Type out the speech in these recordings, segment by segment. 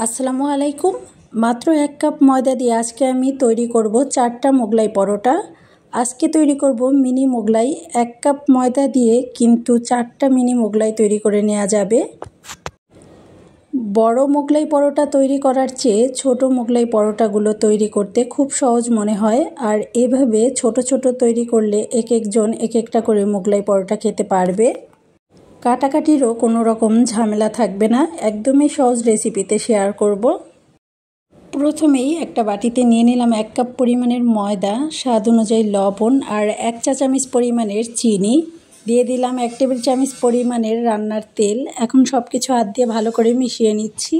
আসসালামু আলাইকুম। মাত্র 1 কাপ ময়দা দিয়ে আজকে আমি তৈরি করব 4টা মোগলাই পরোটা। আজকে তৈরি করব মিনি মোগলাই। 1 কাপ ময়দা দিয়ে কিন্তু 4টা মিনি মোগলাই তৈরি করে নেওয়া যাবে। বড় মোগলাই পরোটা তৈরি করার চেয়ে ছোট মোগলাই পরোটাগুলো তৈরি করতে খুব সহজ মনে হয়। আর এভাবে ছোট ছোট তৈরি করলে এক একজন এক একটা করে মোগলাই পরোটা খেতে পারবে। কাটাকাটিরও কোনো রকম ঝামেলা থাকবে না। একদমই সহজ রেসিপিতে শেয়ার করব। প্রথমেই একটা বাটিতে নিয়ে নিলাম 1 কাপ পরিমাণের ময়দা, স্বাদ অনুযায়ী লবণ আর 1 চা চামচ পরিমাণের চিনি। দিয়ে দিলাম 1 টেবিল চামচ পরিমাণের রান্নার তেল। এখন সব কিছু হাত দিয়ে ভালো করে মিশিয়ে নিচ্ছি।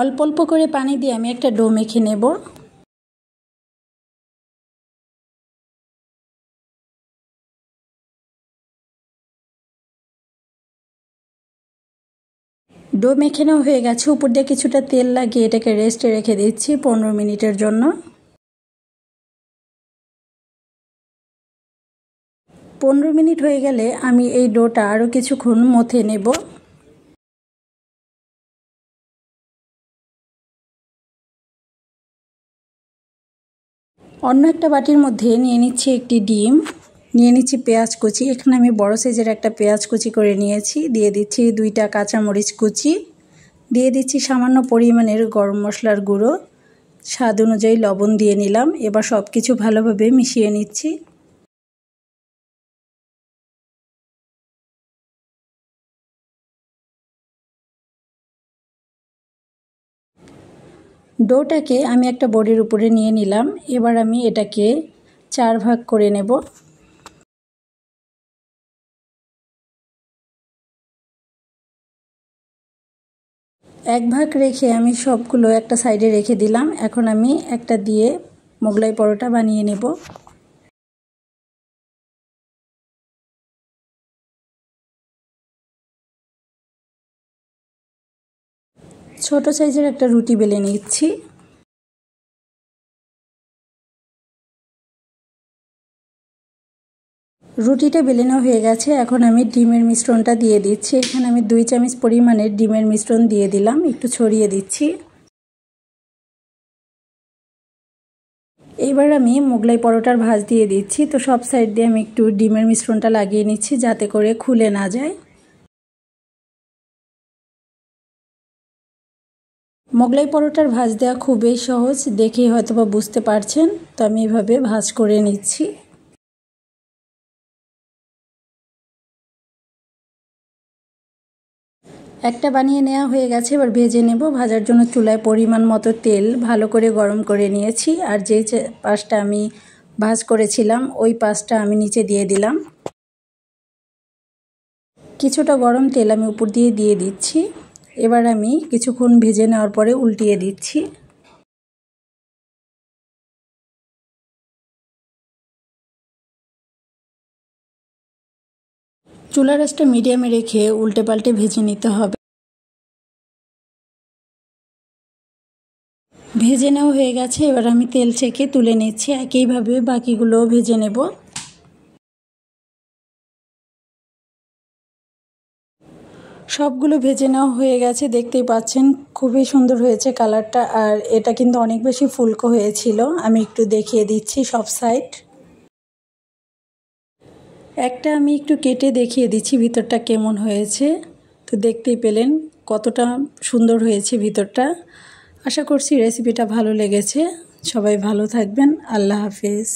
অল্প অল্প করে পানি দিয়ে আমি একটা ডো মেখে নেব। ডো মেখে নেওয়া হয়ে গেছে। উপর দিয়ে কিছুটা তেল লাগিয়ে এটাকে রেস্টে রেখে দিচ্ছি 15 মিনিটের জন্য। 15 মিনিট হয়ে গেলে আমি এই ডোটা আরও কিছুক্ষণ মথে নেব। অন্য একটা বাটির মধ্যে নিয়ে নিচ্ছি একটি ডিম, নিয়ে নিচ্ছি পেঁয়াজ কুচি। এখানে আমি বড় সাইজের একটা পেঁয়াজ কুচি করে নিয়েছি। দিয়ে দিচ্ছি 2টা কাঁচামরিচ কুচি। দিয়ে দিচ্ছি সামান্য পরিমাণের গরম মশলার গুঁড়ো। স্বাদ অনুযায়ী লবণ দিয়ে নিলাম। এবার সব কিছু ভালোভাবে মিশিয়ে নিচ্ছি। ডোটাকে আমি একটা বোর্ডের উপরে নিয়ে নিলাম। এবার আমি এটাকে 4 ভাগ করে নেব। এক ভাগ রেখে আমি সবগুলো একটা সাইডে রেখে দিলাম। এখন আমি একটা দিয়ে মোগলাই পরোটা বানিয়ে নেব। ছোট সাইজের একটা রুটি বেলে নিচ্ছি। রুটিটা বেলে নেওয়া হয়ে গেছে। এখন আমি ডিমের মিশ্রণটা দিয়ে দিচ্ছি। এখানে আমি 2 চামচ পরিমাণের ডিমের মিশ্রণ দিয়ে দিলাম। একটু ছড়িয়ে দিচ্ছি। এইবার আমি মোগলাই পরোটার ভাঁজ দিয়ে দিচ্ছি। তো সব সাইড দিয়ে আমি একটু ডিমের মিশ্রণটা লাগিয়ে নিচ্ছি যাতে করে খুলে না যায়। মোগলাই পরোটার ভাঁজ দেওয়া খুবই সহজ, দেখেই হয়তোবা বুঝতে পারছেন। তো আমি এভাবে ভাঁজ করে নিচ্ছি। একটা বানিয়ে নেওয়া হয়ে গেছে। এবার ভেজে নেব। ভাজার জন্য চুলায় পরিমাণ মতো তেল ভালো করে গরম করে নিয়েছি। আর যেই পাশটা আমি ভাজ করেছিলাম ওই পাশটা আমি নিচে দিয়ে দিলাম। কিছুটা গরম তেল আমি উপর দিয়ে দিয়ে দিচ্ছি। এবার আমি কিছুক্ষণ ভেজে নেওয়ার পরে উল্টিয়ে দিচ্ছি। চুলার আঁচটা মিডিয়ামে রেখে উল্টে পাল্টে ভেজে নিতে হবে। ভেজে নেওয়া হয়ে গেছে। এবার আমি তেল ছেঁকে তুলে নিচ্ছি। একইভাবে বাকিগুলোও ভেজে নেব। সবগুলো ভেজে নেওয়া হয়ে গেছে। দেখতেই পাচ্ছেন খুবই সুন্দর হয়েছে কালারটা। আর এটা কিন্তু অনেক বেশি ফুলকো হয়েছিল। আমি একটু দেখিয়ে দিচ্ছি সব সাইড। একটা আমি একটু কেটে দেখিয়ে দিচ্ছি ভিতরটা কেমন হয়েছে। তো দেখতেই পেলেন কতটা সুন্দর হয়েছে ভিতরটা। আশা করছি রেসিপিটা ভালো লেগেছে। সবাই ভালো থাকবেন। আল্লাহ হাফেজ।